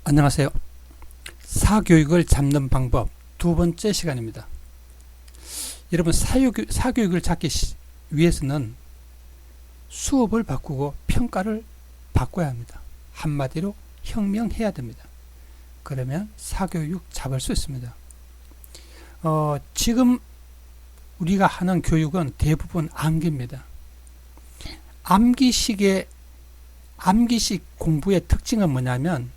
안녕하세요. 사교육을 잡는 방법 두 번째 시간입니다. 여러분, 사교육을 잡기 위해서는 수업을 바꾸고 평가를 바꿔야 합니다. 한마디로 혁명해야 됩니다. 그러면 사교육 잡을 수 있습니다. 지금 우리가 하는 교육은 대부분 암기입니다. 암기식 공부의 특징은 뭐냐면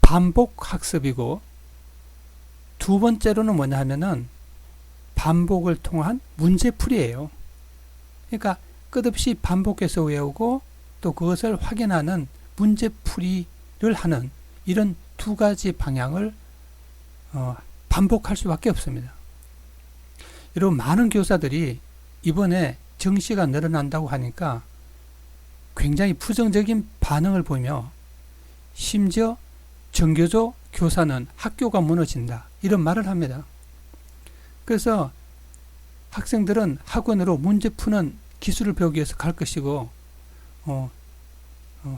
반복 학습이고, 두 번째로는 뭐냐 하면은 반복을 통한 문제풀이예요. 그러니까 끝없이 반복해서 외우고 또 그것을 확인하는 문제풀이를 하는 이런 두 가지 방향을 반복할 수밖에 없습니다. 여러분, 많은 교사들이 이번에 정시가 늘어난다고 하니까 굉장히 부정적인 반응을 보이며, 심지어 정교조 교사는 학교가 무너진다, 이런 말을 합니다. 그래서 학생들은 학원으로 문제 푸는 기술을 배우기 위해서 갈 것이고,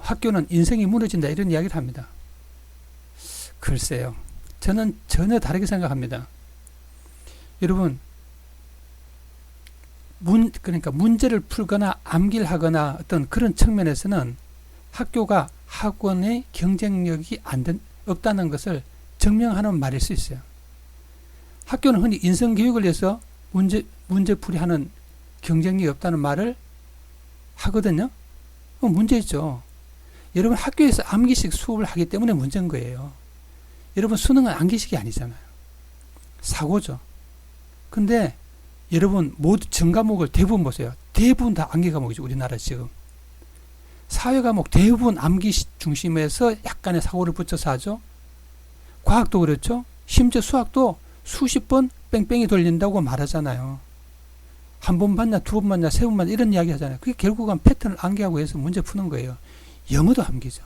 학교는 인생이 무너진다, 이런 이야기를 합니다. 글쎄요, 저는 전혀 다르게 생각합니다. 여러분, 그러니까 문제를 풀거나 암기를 하거나 어떤 그런 측면에서는 학교가 학원의 경쟁력이 없다는 것을 증명하는 말일 수 있어요. 학교는 흔히 인성교육을 위해서 문제풀이하는 경쟁력이 없다는 말을 하거든요. 문제 있죠. 여러분, 학교에서 암기식 수업을 하기 때문에 문제인 거예요. 여러분, 수능은 암기식이 아니잖아요. 사고죠. 근데 여러분, 모두 전 과목을 대부분 보세요. 대부분 다 암기 과목이죠, 우리나라 지금. 사회 과목 대부분 암기 중심에서 약간의 사고를 붙여서 하죠. 과학도 그렇죠. 심지어 수학도 수십 번 뺑뺑이 돌린다고 말하잖아요. 한 번 봤냐, 두 번 봤냐, 세 번 봤냐, 이런 이야기 하잖아요. 그게 결국은 패턴을 암기하고 해서 문제 푸는 거예요. 영어도 암기죠.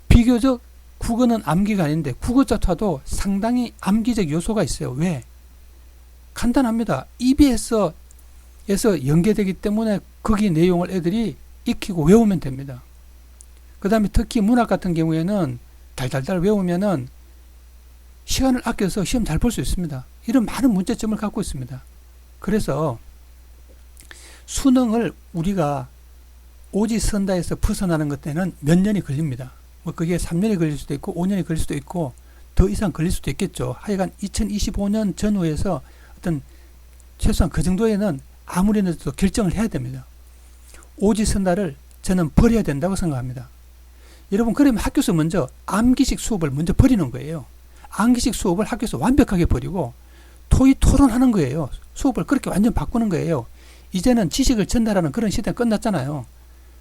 비교적 국어는 암기가 아닌데 국어자투도 상당히 암기적 요소가 있어요. 왜? 간단합니다. EBS에서 연계되기 때문에 거기 내용을 애들이 익히고 외우면 됩니다. 그 다음에 특히 문학 같은 경우에는 달달달 외우면은 시간을 아껴서 시험 잘 볼 수 있습니다. 이런 많은 문제점을 갖고 있습니다. 그래서 수능을 우리가 오지선다에서 벗어나는 것 때는 몇 년이 걸립니다. 뭐 그게 3년이 걸릴 수도 있고 5년이 걸릴 수도 있고 더 이상 걸릴 수도 있겠죠. 하여간 2025년 전후에서 어떤 최소한 그 정도에는 아무리 늦어도 결정을 해야 됩니다. 오지선다를 저는 버려야 된다고 생각합니다. 여러분, 그러면 학교에서 먼저 암기식 수업을 먼저 버리는 거예요. 암기식 수업을 학교에서 완벽하게 버리고 토의 토론하는 거예요. 수업을 그렇게 완전 바꾸는 거예요. 이제는 지식을 전달하는 그런 시대가 끝났잖아요.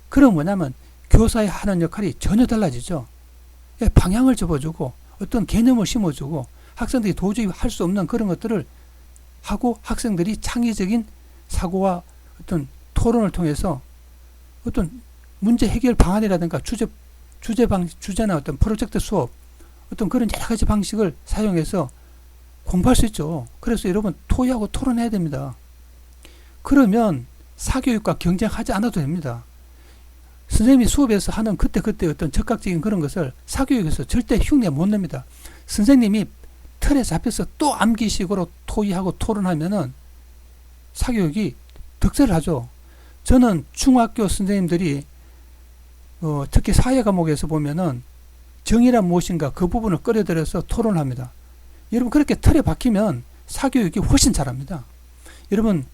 그럼 뭐냐면 교사의 하는 역할이 전혀 달라지죠. 방향을 접어주고 어떤 개념을 심어주고 학생들이 도저히 할 수 없는 그런 것들을 하고, 학생들이 창의적인 사고와 어떤 토론을 통해서 어떤 문제 해결 방안이라든가 주제나 어떤 프로젝트 수업, 어떤 그런 여러 가지 방식을 사용해서 공부할 수 있죠. 그래서 여러분, 토의하고 토론해야 됩니다. 그러면 사교육과 경쟁하지 않아도 됩니다. 선생님이 수업에서 하는 그때 어떤 적극적인 그런 것을 사교육에서 절대 흉내 못 냅니다. 선생님이 틀에 잡혀서 또 암기식으로 토의하고 토론하면은 사교육이 득세를 하죠. 저는 중학교 선생님들이 특히 사회 과목에서 보면은 정의란 무엇인가 그 부분을 끌어들여서 토론합니다. 여러분, 그렇게 틀에 박히면 사교육이 훨씬 잘합니다. 여러분,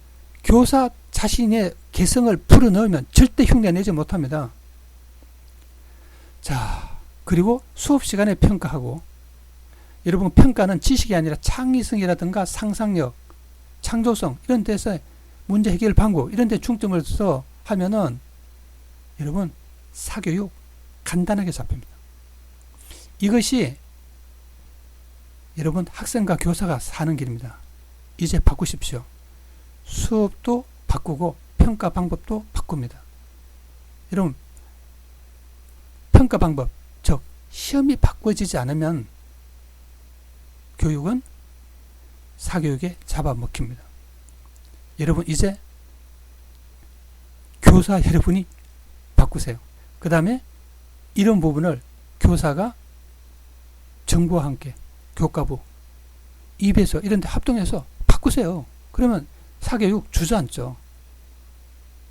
교사 자신의 개성을 불어넣으면 절대 흉내내지 못합니다. 자, 그리고 수업 시간에 평가하고, 여러분, 평가는 지식이 아니라 창의성이라든가 상상력, 창조성, 이런 데서 문제 해결 방법, 이런 데 중점을 둬서 하면은 여러분, 사교육 간단하게 잡힙니다. 이것이 여러분, 학생과 교사가 사는 길입니다. 이제 바꾸십시오. 수업도 바꾸고 평가 방법도 바꿉니다. 여러분, 평가 방법, 즉 시험이 바꿔지지 않으면 교육은 사교육에 잡아먹힙니다. 여러분, 이제 교사 여러분이 바꾸세요. 그 다음에 이런 부분을 교사가 정부와 함께 교과부, 입에서 이런 데 합동해서 바꾸세요. 그러면 사교육 주저앉죠.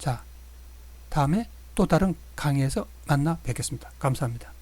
자, 다음에 또 다른 강의에서 만나 뵙겠습니다. 감사합니다.